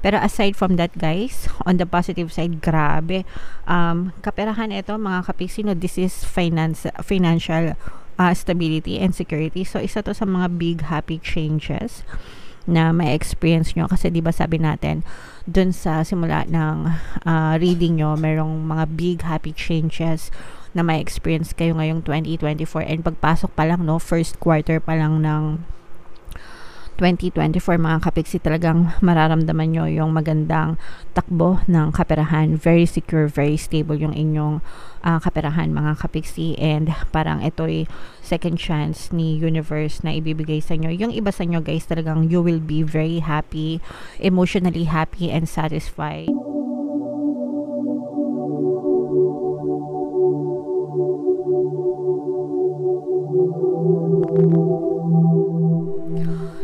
Pero aside from that guys, on the positive side, grabe. Kaperahan ito mga kapiksi, no, this is financial stability and security. So isa to sa mga big happy changes na may experience nyo, kasi di ba sabi natin dun sa simula ng reading nyo, merong mga big happy changes na may experience kayo ngayong 2024, and pagpasok pa lang, no, first quarter pa lang ng 2024 mga kapiksi, talagang mararamdaman nyo yung magandang takbo ng kaperahan. Very secure, very stable yung inyong kaperahan mga kapiksi, and parang ito'y second chance ni universe na ibibigay sa inyo. Yung iba sa inyo guys, talagang you will be very happy, emotionally happy and satisfied.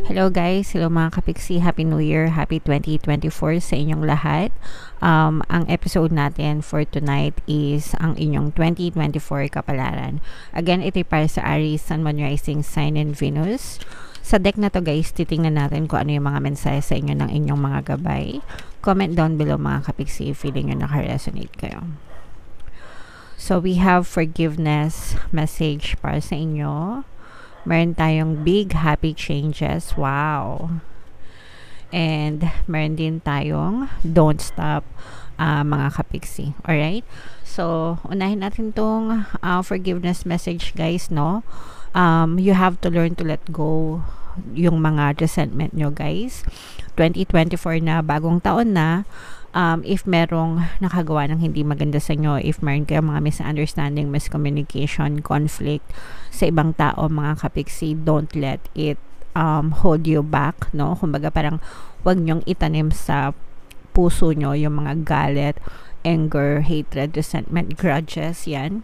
Hello guys, hello mga kapiksi, Happy New Year, Happy 2024 sa inyong lahat. Ang episode natin for tonight is ang inyong 2024 kapalaran. Again, ito para sa Aries, Sun, Moon, Rising, Sign, and Venus. Sa deck na to guys, titingnan natin kung ano yung mga mensahe sa inyo ng inyong mga gabay. Comment down below mga kapiksi if feeling nyo naka-resonate kayo. So we have forgiveness message para sa inyo. Meron tayong big happy changes. Wow. And meron din tayong don't stop mga kapiksi. Alright? So, unahin natin tong forgiveness message guys, no? You have to learn to let go yung mga resentment nyo guys. 2024 na, bagong taon na. If merong nakagawa ng hindi maganda sa inyo, if meron kayong mga misunderstanding, miscommunication, conflict sa ibang tao mga kapiksi, don't let it hold you back, no? Kumbaga parang wag nyong itanim sa puso nyo yung mga galit, anger, hatred, resentment, grudges, yan.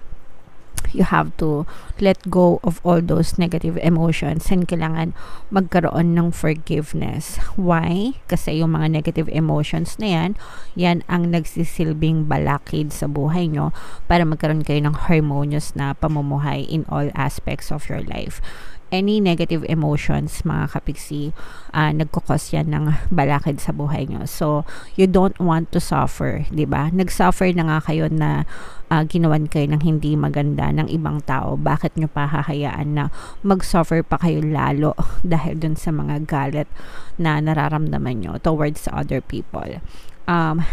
You have to let go of all those negative emotions, and kailangan magkaroon ng forgiveness. Why? Kasi yung mga negative emotions na yan ang nagsisilbing balakid sa buhay nyo para magkaroon kayo ng harmonious na pamumuhay in all aspects of your life. Any negative emotions mga kapiksi, nagkukos yan ng balakid sa buhay nyo. So, you don't want to suffer, di ba? Nag-suffer na nga kayo na ginawan kayo ng hindi maganda ng ibang tao. Bakit nyo pa hahayaan na mag-suffer pa kayo lalo dahil dun sa mga galit na nararamdaman nyo towards other people?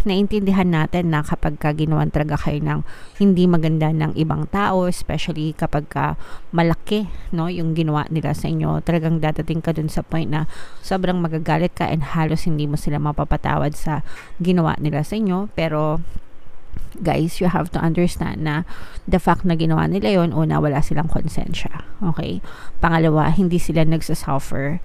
Naintindihan natin na kapag ginawan talaga kayo ng hindi maganda ng ibang tao, especially kapag malaki, no, yung ginawa nila sa inyo, talagang dadating ka dun sa point na sobrang magagalit ka and halos hindi mo sila mapapatawad sa ginawa nila sa inyo. Pero guys, you have to understand na the fact na ginawa nila yon, una, wala silang konsensya, okay? Pangalawa, hindi sila nagsasuffer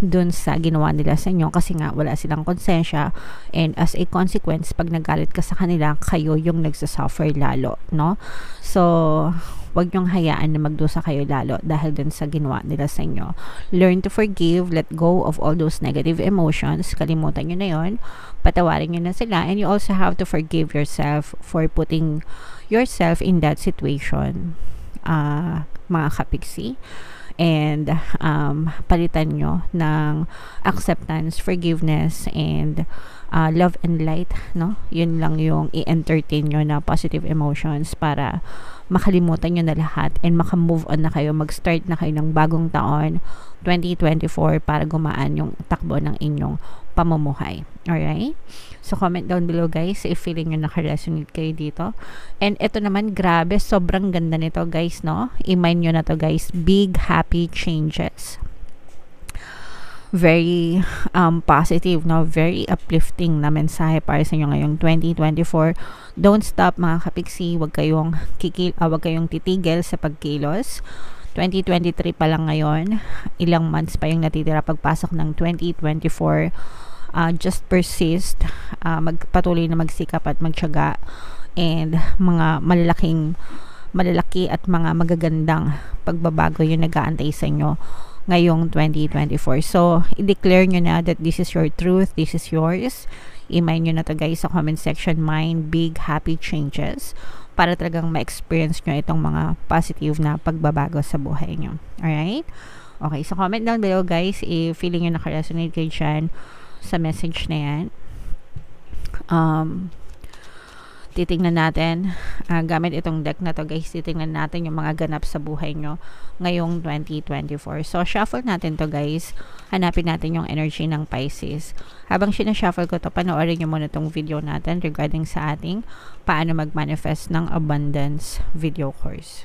dun sa ginawa nila sa inyo kasi nga wala silang konsensya, and as a consequence, pag nagalit ka sa kanila, kayo yung nagsasuffer lalo, no? So, wag nyong hayaan na magdusa kayo lalo dahil dun sa ginawa nila sa inyo. Learn to forgive, let go of all those negative emotions, kalimutan nyo na yon, patawarin nyo na sila, and you also have to forgive yourself for putting yourself in that situation, mga kapiksi. And palitan nyo ng acceptance, forgiveness, and love and light, no? Yun lang yung i-entertain nyo na positive emotions para makalimutan nyo na lahat and makamove on na kayo, mag-start na kayo ng bagong taon 2024 para gumaan yung takbo ng inyong pamumuhay. Alright? So, comment down below guys if feeling nyo naka-resonate kayo dito. And ito naman, grabe, sobrang ganda nito guys, no? I-mind nyo na to guys. Big happy changes. Very positive, no? Very uplifting na mensahe para sa inyo ngayong 2024. Don't stop mga kapiksi. Huwag kayong titigil sa pagkilos. 2023 pa lang ngayon. Ilang months pa yung natitira pagpasok ng 2024. Just persist, magpatuloy na magsikap at magtiyaga, and mga malalaki at mga magagandang pagbabago yung nag-aantay sa inyo ngayong 2024. So, i-declare nyo na that this is your truth, this is yours. I-mind nyo na to guys sa comment section, mind big happy changes, para talagang ma-experience nyo itong mga positive na pagbabago sa buhay nyo. Alright? Okay, so comment down below guys if feeling nyo naka-resonate kayo dyan. sa message na yan. Titingnan natin gamit itong deck na to guys, titingnan natin yung mga ganap sa buhay nyo ngayong 2024. So shuffle natin to guys, hanapin natin yung energy ng Pisces. Habang sinashuffle ko to, panoorin nyo muna tong video natin regarding sa ating paano mag-manifest ng abundance video course.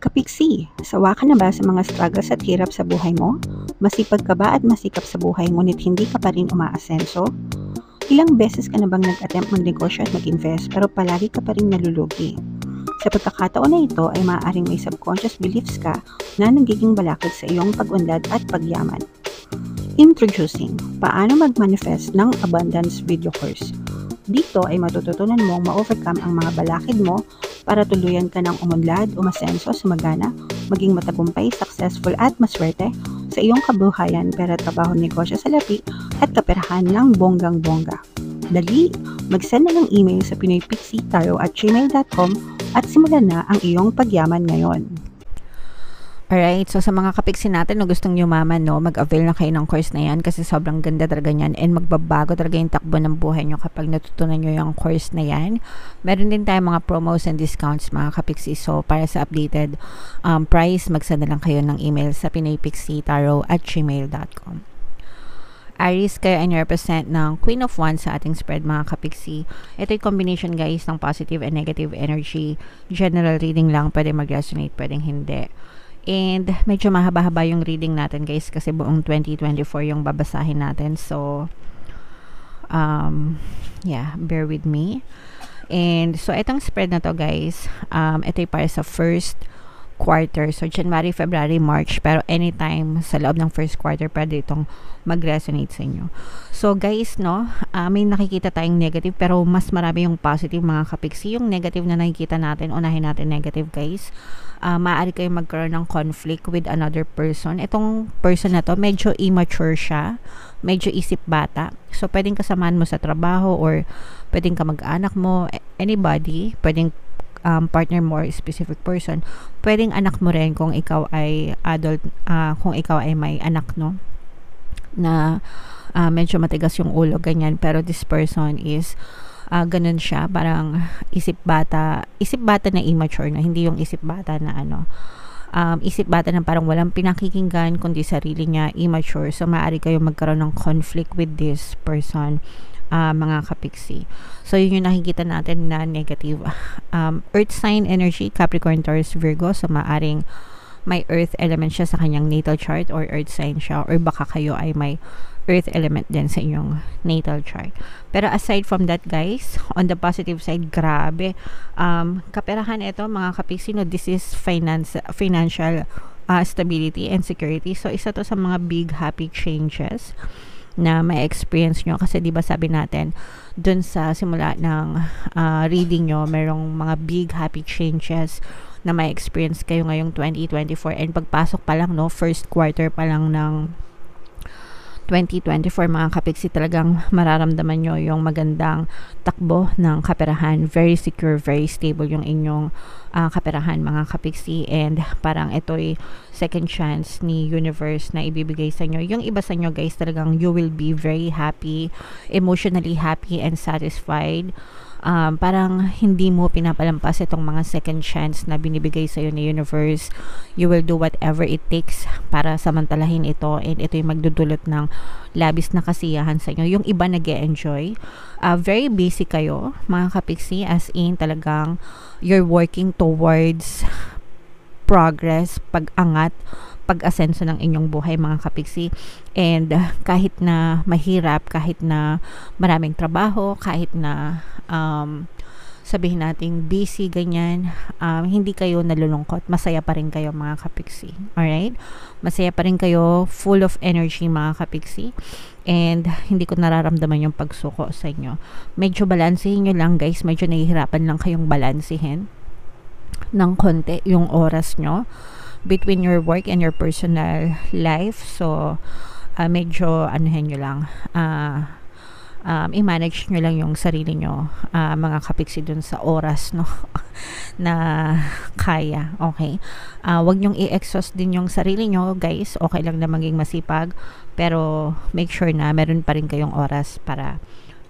Kapiksi, sawa ka na ba sa mga struggles at hirap sa buhay mo? Masipag ka ba at masikap sa buhay ngunit hindi ka pa rin umaasenso? Ilang beses ka na bang nag-attempt magnegosyo at mag-invest pero palagi ka pa rin nalulugi? Sa pagkakataon na ito ay maaaring may subconscious beliefs ka na nagiging balakid sa iyong pag-unlad at pagyaman. Introducing, paano mag-manifest ng abundance video course. Dito ay matututunan mong ma-overcome ang mga balakid mo para tuluyan ka ng umunlad, umasenso, sumagana, maging matagumpay, successful at maswerte sa iyong kabuhayan, pera, trabaho, negosyo, salapi at kaperahan ng bonggang-bongga. Dali, mag-send na ng email sa pinoypixitaro@gmail.com at simulan na ang iyong pagyaman ngayon. Alright, so sa mga kapiksi natin na gustong yumaman, no, mag-avail na kayo ng course na yan kasi sobrang ganda talaga yan and magbabago talaga yung takbo ng buhay nyo kapag natutunan nyo yung course na yan. Meron din tayong mga promos and discounts mga kapiksi. So para sa updated price, magsend na lang kayo ng email sa pinoypixitaro@gmail.com. Aries, kayo ay represent ng Queen of Wands sa ating spread mga kapiksi. Ito yung combination guys ng positive and negative energy. General reading lang, pwede mag-resonate, pwedeng hindi. And medyo mahaba-haba yung reading natin guys kasi buong 2024 yung babasahin natin. So yeah, bear with me. And so itong spread na to guys, ito yung para sa first quarter. So January, February, March, pero anytime sa loob ng first quarter pwede itong mag-resonate sa inyo. So guys, no, may nakikita tayong negative pero mas marami yung positive mga kapiksi. Yung negative na nakikita natin, unahin natin negative guys. Maaari kayo magkaroon ng conflict with another person. Itong person na to, medyo immature siya, medyo isip bata. So pwedeng kasamahan mo sa trabaho or pwedeng ka mag-anak mo, anybody, pwedeng partner mo or specific person. Pwedeng anak mo rin kung ikaw ay adult, kung ikaw ay may anak, no, na medyo matigas yung ulo, ganyan. Pero this person is ganun siya, parang isip bata na immature, na hindi yung isip bata na isip bata na parang walang pinakikinggan kundi sarili niya, immature. So maaari kayo magkaroon ng conflict with this person mga kapiksi. So yun yung nakikita natin na negative. Earth sign energy, Capricorn, Taurus, Virgo. So maaring may earth element siya sa kanyang natal chart or earth sign siya, or baka kayo ay may earth element din sa inyong natal chart. Pero aside from that guys, on the positive side, grabe, kaperahan ito mga kapiksi, no, this is financial stability and security. So isa to sa mga big happy changes na may experience nyo, kasi diba sabi natin dun sa simula ng reading nyo, merong mga big happy changes na may experience kayo ngayong 2024, and pagpasok pa lang, no, first quarter pa lang ng 2024 mga kapiksi, talagang mararamdaman nyo yung magandang takbo ng kaperahan. Very secure, very stable yung inyong kaperahan mga kapiksi, and parang ito'y second chance ni universe na ibibigay sa inyo. Yung iba sa inyo guys, talagang you will be very happy, emotionally happy and satisfied. Parang hindi mo pinapalampas itong mga second chance na binibigay sa iyo ni universe. You will do whatever it takes para samantalahin ito, and ito yung magdudulot ng labis na kasiyahan sa inyo. Yung iba nag-e-enjoy. Very busy kayo mga kapiksi, as in talagang you're working towards progress, pag-angat, pag-asenso ng inyong buhay mga kapiksi. And kahit na mahirap, kahit na maraming trabaho, kahit na sabihin nating busy, ganyan, hindi kayo nalulungkot, masaya pa rin kayo mga kapiksi. Alright? Masaya pa rin kayo, full of energy mga kapiksi, and hindi ko nararamdaman yung pagsuko sa inyo. Medyo balansehin nyo lang guys, medyo nahihirapan lang kayong balansehin ng konti yung oras nyo between your work and your personal life. So medyo anuhin nyo lang, i-manage nyo lang yung sarili nyo, mga kapiksi, dun sa oras, no? na kaya, okay? Wag nyong i-exhaust din yung sarili nyo, guys. Okay lang na maging masipag, pero make sure na meron pa rin kayong oras para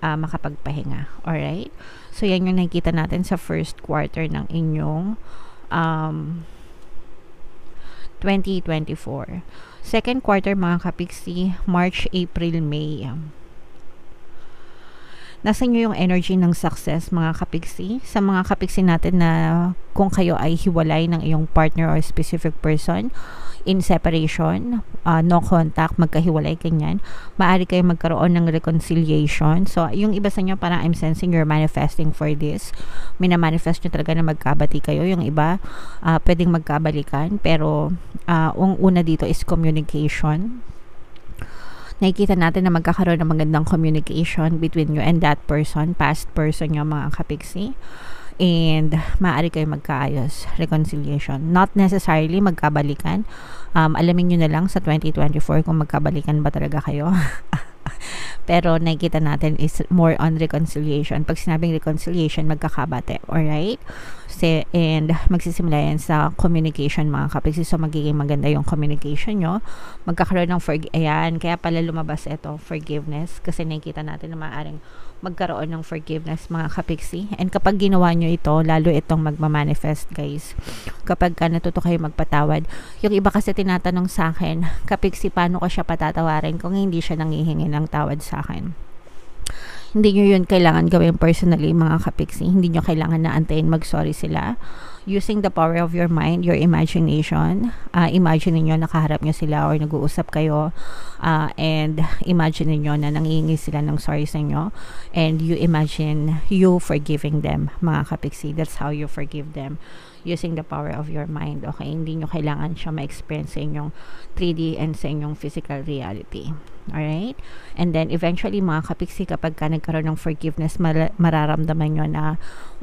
makapagpahinga. Alright? So, yan yung nakikita natin sa first quarter ng inyong 2024. Second quarter, mga kapiksi, March, April, May. Nasa inyo yung energy ng success, mga kapiksi. Sa mga kapiksi natin na kung kayo ay hiwalay ng iyong partner or specific person, in separation, no contact, magkahiwalay, ganyan, maaari kayo magkaroon ng reconciliation. So, yung iba sa inyo, parang I'm sensing you're manifesting for this. Minamanifest nyo talaga na magkabati kayo. Yung iba, pwedeng magkabalikan. Pero, ang una dito is communication. Nakikita natin na magkakaroon ng magandang communication between you and that person, past person nyo, mga kapiksi. And maaari kayo magkaayos, reconciliation. Not necessarily magkabalikan. Alamin nyo na lang sa 2024 kung magkabalikan ba talaga kayo. Pero nakikita natin is more on reconciliation. Pag sinabing reconciliation, magkakabate. Alright? And magsisimula yan sa communication, mga kapiksi. So, magiging maganda yung communication nyo. Magkakaroon ng ayan, kaya pala lumabas ito, forgiveness. Kasi nakikita natin na maaaring magkaroon ng forgiveness, mga kapiksi. And kapag ginawa nyo ito, lalo itong magmamanifest, guys. Kapag natuto kayo magpatawad. Yung iba kasi tinatanong sa akin, kapiksi, paano ko siya patatawarin kung hindi siya nanghihingi ng tawad sa akin? Hindi nyo yun kailangan gawin personally, mga kapiksi. Hindi nyo kailangan na antayin mag-sorry sila. Using the power of your mind, your imagination, imagine niyo nakaharap nyo sila or nag-uusap kayo, and imagine niyo na nangihingi sila ng sorry sa inyo, and you imagine you forgiving them, mga kapiksi. That's how you forgive them, using the power of your mind. Okay, hindi nyo kailangan siya ma-experience sa inyong 3D and sa inyong physical reality. Alright? And then, eventually, mga kapiksi, kapag ka nagkaroon ng forgiveness, mararamdaman nyo na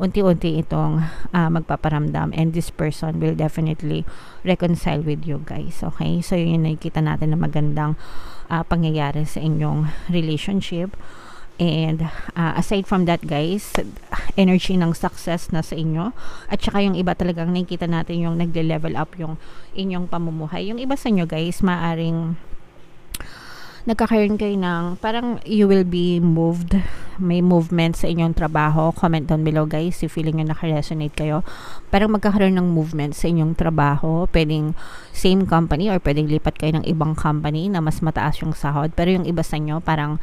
unti-unti itong magpaparamdam, and this person will definitely reconcile with you, guys. Okay? So, yun yung nakikita natin na magandang pangyayari sa inyong relationship. And aside from that, guys, energy ng success na sa inyo. At saka yung iba talagang nakikita natin yung nagle-level up yung inyong pamumuhay. Yung iba sa inyo, guys, maaring nagkakaroon kayo ng parang you will be moved, may movement sa inyong trabaho. Comment down below, guys, if feeling nyo naka-resonate kayo. Parang magkakaroon ng movement sa inyong trabaho. Pwedeng same company or pwedeng lipat kayo ng ibang company na mas mataas yung sahod. Pero yung iba sa inyo, parang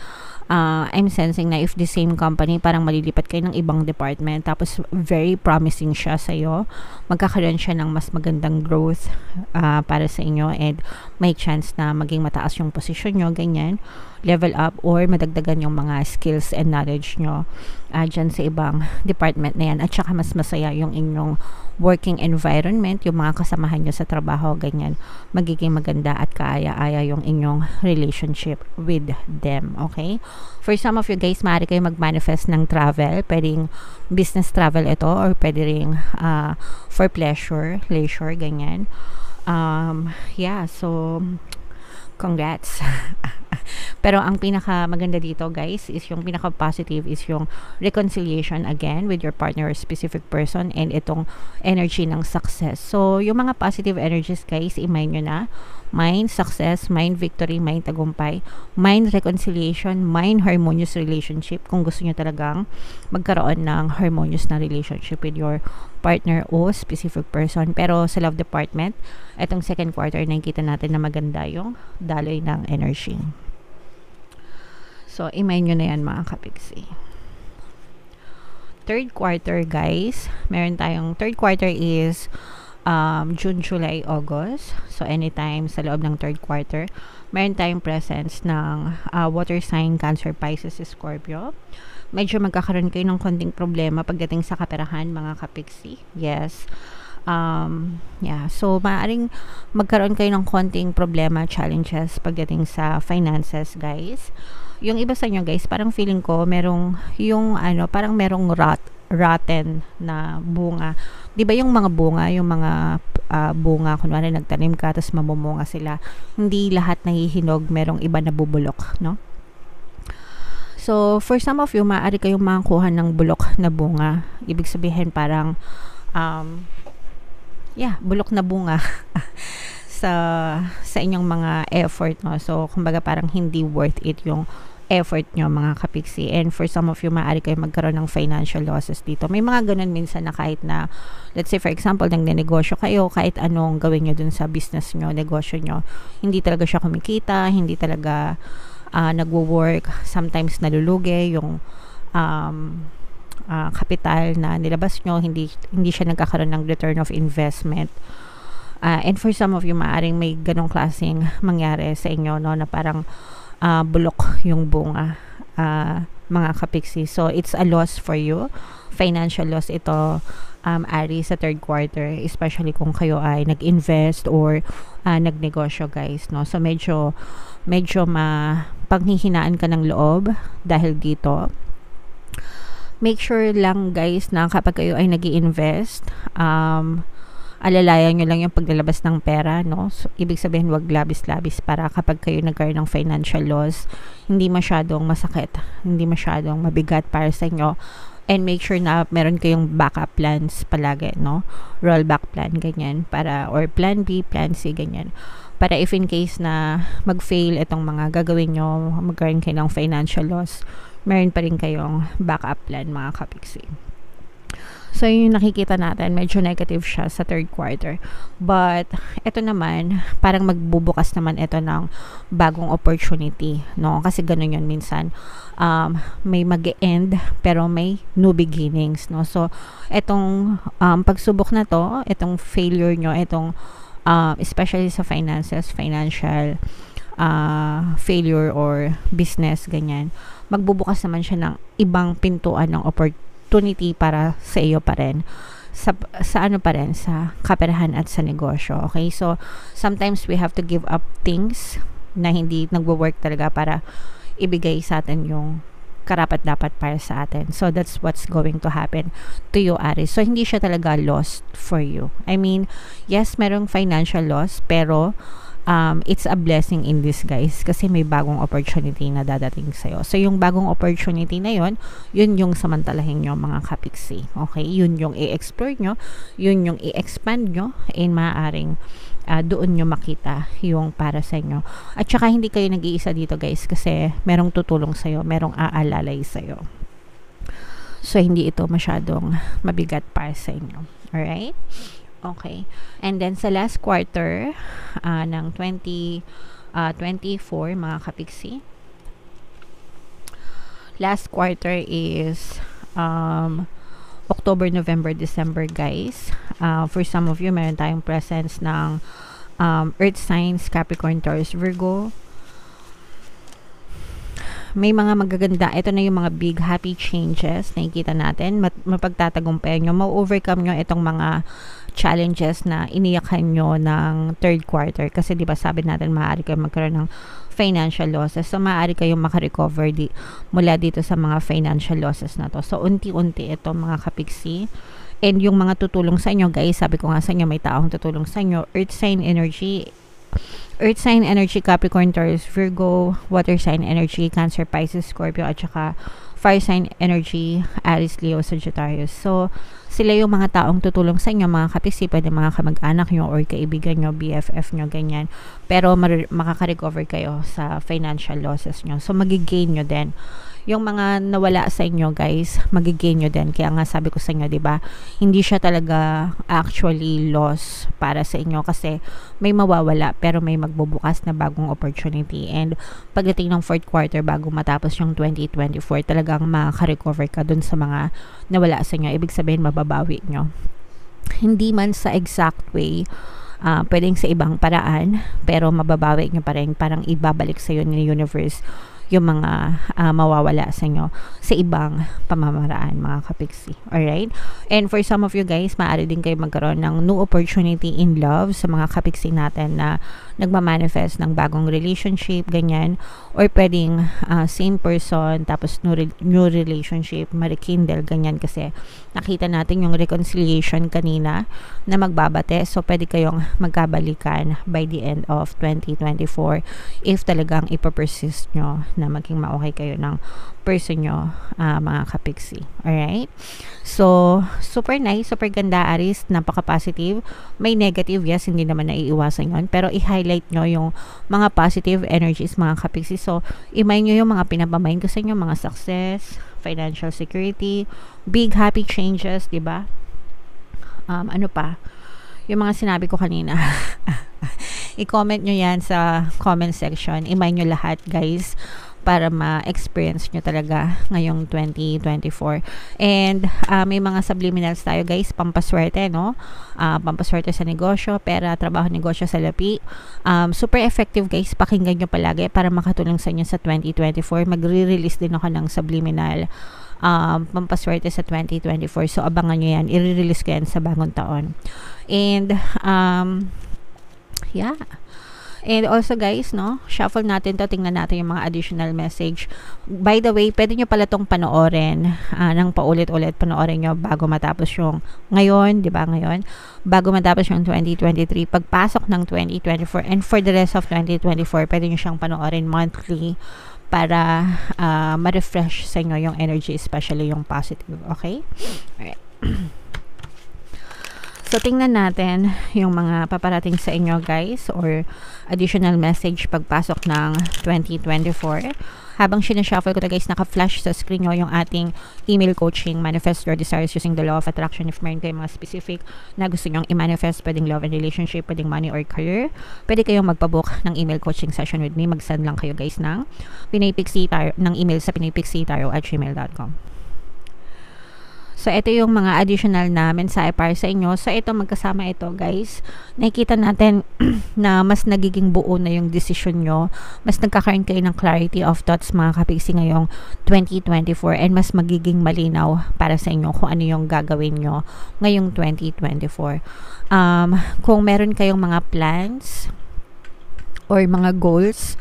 I'm sensing na if the same company, parang malilipat kayo ng ibang department, tapos very promising siya sa iyo, magkakaroon siya ng mas magandang growth para sa inyo, and may chance na maging mataas yung posisyon nyo, ganyan, level up, or madagdagan yung mga skills and knowledge nyo dyan sa ibang department na yan. At saka mas masaya yung inyong working environment, yung mga kasamahan nyo sa trabaho, ganyan, magiging maganda at kaaya-aya yung inyong relationship with them. Okay? For some of you, guys, maaari kayo mag-manifest ng travel. Pwedeng business travel ito, or pwede rin for pleasure, leisure, ganyan. Yeah, so congrats. Pero ang pinaka maganda dito, guys, is yung pinaka positive is yung reconciliation again with your partner or specific person, and itong energy ng success. So yung mga positive energies, guys, i-mind nyo na: mind success, mind victory, mind tagumpay, mind reconciliation, mind harmonious relationship, kung gusto nyo talagang magkaroon ng harmonious na relationship with your partner o specific person. Pero sa love department, itong second quarter, nakikita natin na maganda yung daloy ng energy. So, i-mind nyo na yan, mga kapiksi. Third quarter, guys, meron tayong third quarter is June, July, August. So, anytime sa loob ng third quarter, meron tayong presence ng water sign, Cancer, Pisces, Scorpio. Medyo magkakaroon kayo ng konting problema pagdating sa kaperahan, mga kapiksi. Yes. Yeah. So, maaaring magkaroon kayo ng konting problema, challenges pagdating sa finances, guys. Yung iba sa inyo, guys, parang feeling ko merong yung parang merong rotten na bunga. 'Di ba yung mga bunga, yung mga bunga, kunwari nagtanim ka tapos mamumunga sila. Hindi lahat nahihinog, merong iba na bubulok, no? So, for some of you, maaari kayong makakuha ng bulok na bunga. Ibig sabihin parang, bulok na bunga sa inyong mga effort, no? So, kumbaga parang hindi worth it yung effort nyo, mga kapiksi. And for some of you, maaari kayo magkaroon ng financial losses dito. May mga ganun minsan na kahit na, let's say for example, nagnenegosyo kayo, kahit anong gawin nyo dun sa business nyo, negosyo nyo, hindi talaga siya kumikita, hindi talaga nagwo-work, sometimes nalulugi yung kapital na nilabas nyo, hindi siya nagkakaroon ng return of investment. And for some of you, maaring may ganong klaseng mangyari sa inyo, no, na parang bulok yung bunga, mga kapiksi. So, it's a loss for you. Financial loss ito, Ari, sa third quarter, especially kung kayo ay nag-invest or nagnegosyo, guys, no? So, medyo panghihinaan ka ng loob dahil dito. Make sure lang, guys, na kapag kayo ay nag-i-invest, alalayan nyo lang yung paglalabas ng pera, no? So, ibig sabihin, wag labis-labis para kapag kayo nagkaroon ng financial loss, hindi masyadong masakit, hindi masyadong mabigat para sa inyo. And make sure na meron kayong backup plans palagi, no? Rollback plan, ganyan, or plan B, plan C, ganyan. Para if in case na mag-fail itong mga gagawin nyo, magkaroon kayo ng financial loss, meron pa rin kayong backup plan, mga kapiksi. So, yung nakikita natin, medyo negative siya sa third quarter. But, ito naman, parang magbubukas naman ito ng bagong opportunity, no? Kasi ganun yun minsan. May mag-end, pero may new beginnings, no? So, itong pagsubok na to, itong failure nyo, itong especially sa finances, financial failure or business, ganyan, magbubukas naman siya ng ibang pintuan ng opportunity para sa iyo pa rin, sa ano pa rin, sa kaperahan at sa negosyo. Okay, so sometimes we have to give up things na hindi nagwo-work talaga para ibigay sa atin yung karapat-dapat para sa atin. So that's what's going to happen to you, Aries. So hindi siya talaga lost for you. I mean, yes, merong financial loss, pero it's a blessing in disguise kasi may bagong opportunity na dadating sa'yo. So, yung bagong opportunity na yun yung samantalahin nyo, mga kapiksi. Okay? Yun yung i-explore nyo, yun yung i-expand nyo, and maaaring doon nyo makita yung para sa inyo. At saka, hindi kayo nag-iisa dito, guys, kasi merong tutulong sa'yo, merong aalalay sa'yo. So, hindi ito masyadong mabigat para sa inyo. Alright? Okay. And then sa last quarter ng 2024, mga kapiksi, last quarter is October, November, December, guys. For some of you, meron tayong presence ng Earth signs, Capricorn, Taurus, Virgo. May mga magaganda. Ito na yung mga big happy changes na nakikita natin. Mapagtatagumpayan nyo. Ma-overcome nyo itong mga challenges na iniyakan nyo ng third quarter. Kasi diba sabi natin, maaari kayo magkaroon ng financial losses. So, maaari kayong makarecover mula dito sa mga financial losses na to. So, unti-unti ito, mga kapiksi. And yung mga tutulong sa inyo, guys, sabi ko nga sa inyo, may taong tutulong sa inyo. Earth sign energy, Capricorn, Taurus, Virgo. Water sign energy, Cancer, Pisces, Scorpio, at saka fire sign energy, Aries, Leo, Sagittarius. So, sila yung mga taong tutulong sa inyo, mga kapiksi, pwede mga kamag-anak nyo or kaibigan nyo, BFF nyo, ganyan. Pero makaka-recover kayo sa financial losses nyo. So, magigain nyo din. Yung mga nawala sa inyo, guys, magigain nyo din. Kaya nga sabi ko sa inyo, diba, hindi siya talaga actually loss para sa inyo kasi may mawawala pero may magbubukas na bagong opportunity. And pagdating ng fourth quarter bago matapos yung 2024, talagang makaka-recover ka dun sa mga nawala sa inyo. Ibig sabihin, mababawi nyo. Hindi man sa exact way, pwedeng sa ibang paraan, pero mababawi nyo pa rin. Parang ibabalik sa iyo ni universe yung mga mawawala sa inyo sa ibang pamamaraan, mga kapiksi. Alright? And for some of you guys, maaari din kayo magkaroon ng new opportunity in love sa mga kapiksi natin na nagmamanifest ng bagong relationship, ganyan. Or pwedeng same person, tapos new relationship, marikindle, ganyan. Kasi nakita natin yung reconciliation kanina na magbabate. So, pwede kayong magkabalikan by the end of 2024 if talagang ipapersist nyo na maging ma-okay kayo ng person nyo, mga kapiksi. Alright? So, super nice, super ganda, Aries, napaka-positive. May negative, yes, hindi naman naiiwasan yun. Pero i-highlight nyo yung mga positive energies, mga kapiksi. So, imay nyo yung mga pinapamain ko sa inyo, mga success, financial security, big happy changes, diba? Ano pa? Yung mga sinabi ko kanina. I-comment nyo yan sa comment section. Imay nyo lahat, guys, para ma-experience nyo talaga ngayong 2024. And may mga subliminals tayo, guys, pampaswerte, no? Pampaswerte sa negosyo, pera, trabaho, negosyo, salapi. Super effective, guys. Pakinggan nyo palagi para makatulong sa inyo sa 2024. Magre-release din ako ng subliminal pampaswerte sa 2024. So, abangan nyo yan. I-release ko yan sa bagong taon. And, yeah. And also, guys, no, shuffle natin to, tingnan natin yung mga additional message. By the way, pwede nyo pala tong panoorin ng paulit-ulit, panoorin nyo bago matapos yung ngayon, di ba, ngayon, bago matapos yung 2023, pagpasok ng 2024, and for the rest of 2024, pwede nyo siyang panoorin monthly para ma-refresh sa inyo yung energy, especially yung positive, okay? Alright. So, tingnan natin yung mga paparating sa inyo, guys, or additional message pagpasok ng 2024. Habang sinashuffle ko to, guys, naka-flash sa screen nyo yung ating email coaching, Manifest Your Desires Using the Law of Attraction. If meron kayo mga specific na gusto nyong i-manifest, pwedeng love and relationship, pwedeng money or career, pwede kayong magpabook ng email coaching session with me. Mag-send lang kayo, guys, ng email sa pinaypixitaro@gmail.com. So, ito yung mga additional na mensahe para sa inyo. So, ito, magkasama ito, guys. Nakikita natin na mas nagiging buo na yung decision nyo. Mas nagkakaroon kayo ng clarity of thoughts, mga kapiksi, ngayong 2024. And mas magiging malinaw para sa inyo kung ano yung gagawin nyo ngayong 2024. Kung meron kayong mga plans or mga goals,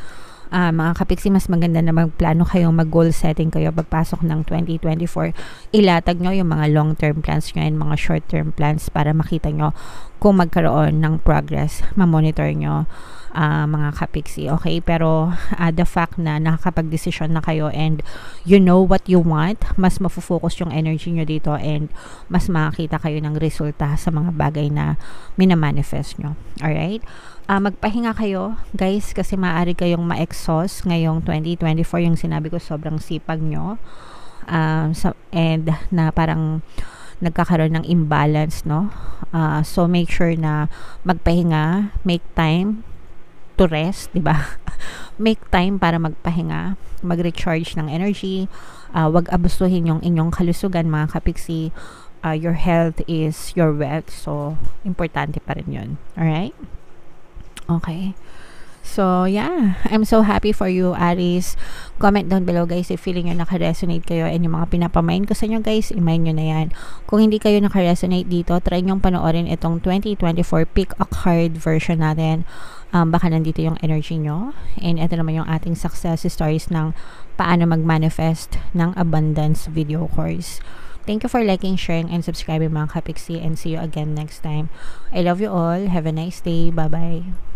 mga kapiksi, mas maganda na magplano kayo, mag-goal setting kayo pagpasok ng 2024. Ilatag nyo yung mga long-term plans nyo and mga short-term plans para makita nyo kung magkaroon ng progress, ma-monitor nyo, mga kapiksi, okay? Pero the fact na nakakapag-decision na kayo and you know what you want, mas mafufocus yung energy nyo dito and mas makakita kayo ng resulta sa mga bagay na minamanifest nyo. Alright? Magpahinga kayo, guys, kasi maaari kayong ma-exhaust ngayong 2024. Yung sinabi ko, sobrang sipag nyo, and na parang nagkakaroon ng imbalance, no? So make sure na magpahinga, make time to rest, di ba? Make time para magpahinga, mag-recharge ng energy, wag abusuhin yung inyong kalusugan, mga kapiksi. Your health is your wealth, so importante pa rin yun. Alright? Okay. So, yeah. I'm so happy for you, Aries. Comment down below, guys, if feeling nyo naka-resonate kayo and yung mga pinapamain ko sa inyo, guys, imain nyo na yan. Kung hindi kayo naka-resonate dito, try nyong panoorin itong 2024 Pick a Card version natin. Baka nandito yung energy nyo. And ito naman yung ating success stories ng paano mag-manifest ng abundance video course. Thank you for liking, sharing, and subscribing, mga kapiksi, and see you again next time. I love you all. Have a nice day. Bye-bye.